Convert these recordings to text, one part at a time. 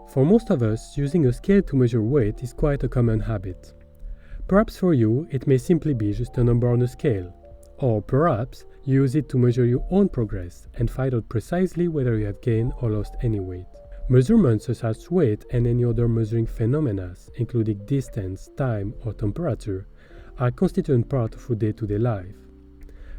For most of us, using a scale to measure weight is quite a common habit. Perhaps for you, it may simply be just a number on a scale. Or perhaps you use it to measure your own progress and find out precisely whether you have gained or lost any weight. Measurements such as weight and any other measuring phenomena, including distance, time, or temperature, are a constituent part of our day-to-day life.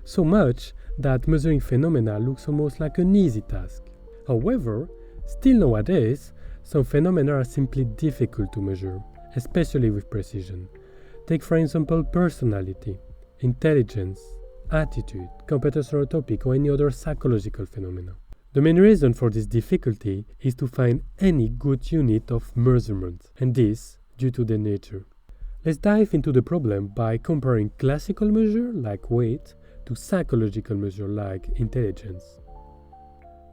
So much that measuring phenomena looks almost like an easy task. However, still nowadays, some phenomena are simply difficult to measure, especially with precision. Take for example personality, intelligence, attitude, competence on a topic, or any other psychological phenomena. The main reason for this difficulty is to find any good unit of measurement, and this due to their nature. Let's dive into the problem by comparing classical measure like weight to psychological measure like intelligence.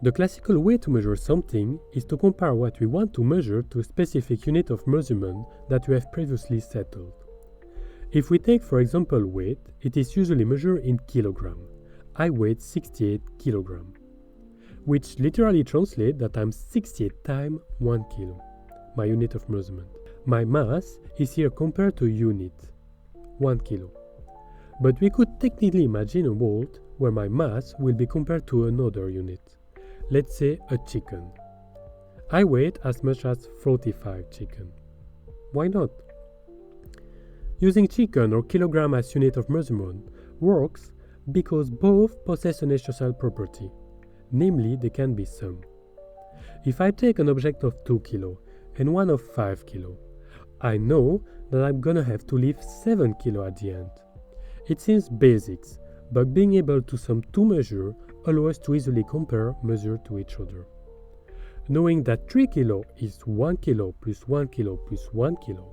The classical way to measure something is to compare what we want to measure to a specific unit of measurement that we have previously settled. If we take for example weight, it is usually measured in kilogram. I weighed 68 kilogram, which literally translates that I'm 68 times 1 kilo, my unit of measurement. My mass is here compared to unit, 1 kilo. But we could technically imagine a world where my mass will be compared to another unit. Let's say a chicken. I weighed as much as 45 chicken. Why not? Using chicken or kilogram as unit of measurement works because both possess an essential property, namely they can be summed. If I take an object of 2 kilo and one of 5 kilo, I know that I'm gonna have to leave 7 kilo at the end. It seems basics, but being able to sum two measures allows us to easily compare measures to each other. Knowing that 3 kilo is 1 kilo plus 1 kilo plus 1 kilo,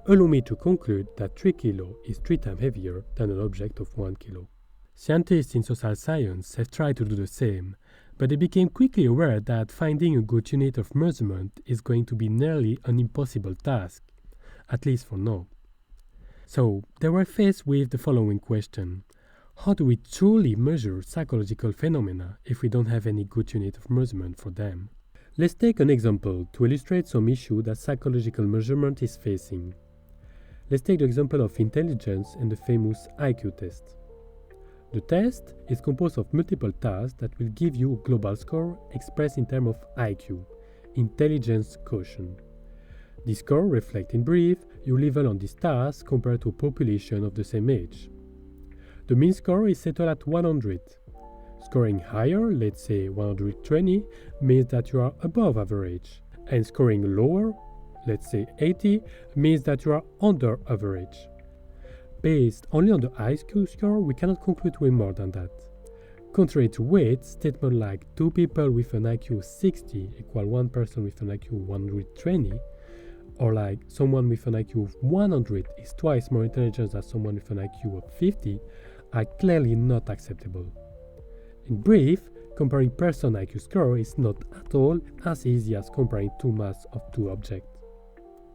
allow me to conclude that 3 kilo is 3 times heavier than an object of 1 kilo. Scientists in social science have tried to do the same, but they became quickly aware that finding a good unit of measurement is going to be nearly an impossible task, at least for now. So they were faced with the following question: how do we truly measure psychological phenomena if we don't have any good unit of measurement for them? Let's take an example to illustrate some issue that psychological measurement is facing. Let's take the example of intelligence and the famous IQ test. The test is composed of multiple tasks that will give you a global score expressed in terms of IQ, intelligence quotient. This score reflects in brief your level on this task compared to a population of the same age. The mean score is settled at 100. Scoring higher, let's say 120, means that you are above average, and scoring lower, let's say 80, means that you are under average. Based only on the IQ score, we cannot conclude way more than that. Contrary to weight, statements like two people with an IQ of 60 equal one person with an IQ of 120, or like someone with an IQ of 100 is twice more intelligent than someone with an IQ of 50, are clearly not acceptable. In brief, comparing person IQ score is not at all as easy as comparing two masses of two objects.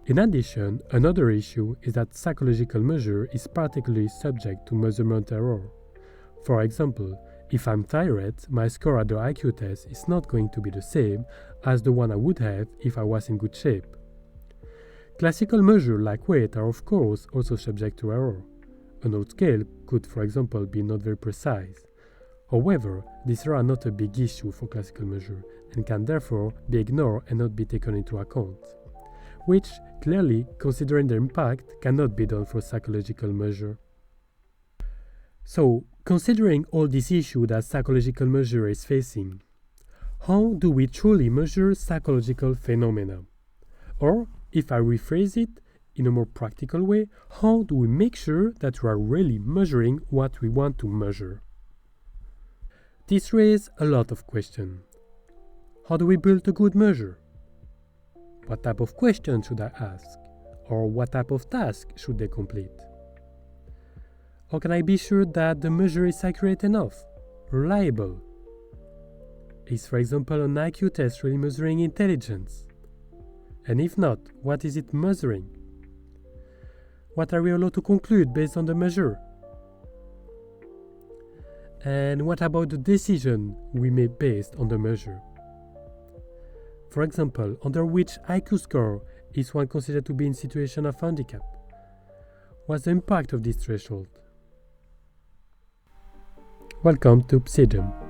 In addition, another issue is that psychological measure is particularly subject to measurement error. For example, if I'm tired, my score at the IQ test is not going to be the same as the one I would have if I was in good shape. Classical measures like weight are of course also subject to error. An old scale could, for example, be not very precise. However, these are not a big issue for classical measure and can therefore be ignored and not be taken into account, which clearly, considering their impact, cannot be done for psychological measure. So, considering all these issues that psychological measure is facing, how do we truly measure psychological phenomena? Or, if I rephrase it in a more practical way, how do we make sure that we are really measuring what we want to measure? This raises a lot of questions. How do we build a good measure? What type of questions should I ask? Or what type of task should they complete? How can I be sure that the measure is accurate enough, reliable? Is, for example, an IQ test really measuring intelligence? And if not, what is it measuring? What are we allowed to conclude based on the measure? And what about the decision we make based on the measure? For example, under which IQ score is one considered to be in situation of handicap? What's the impact of this threshold? Welcome to Pseudom.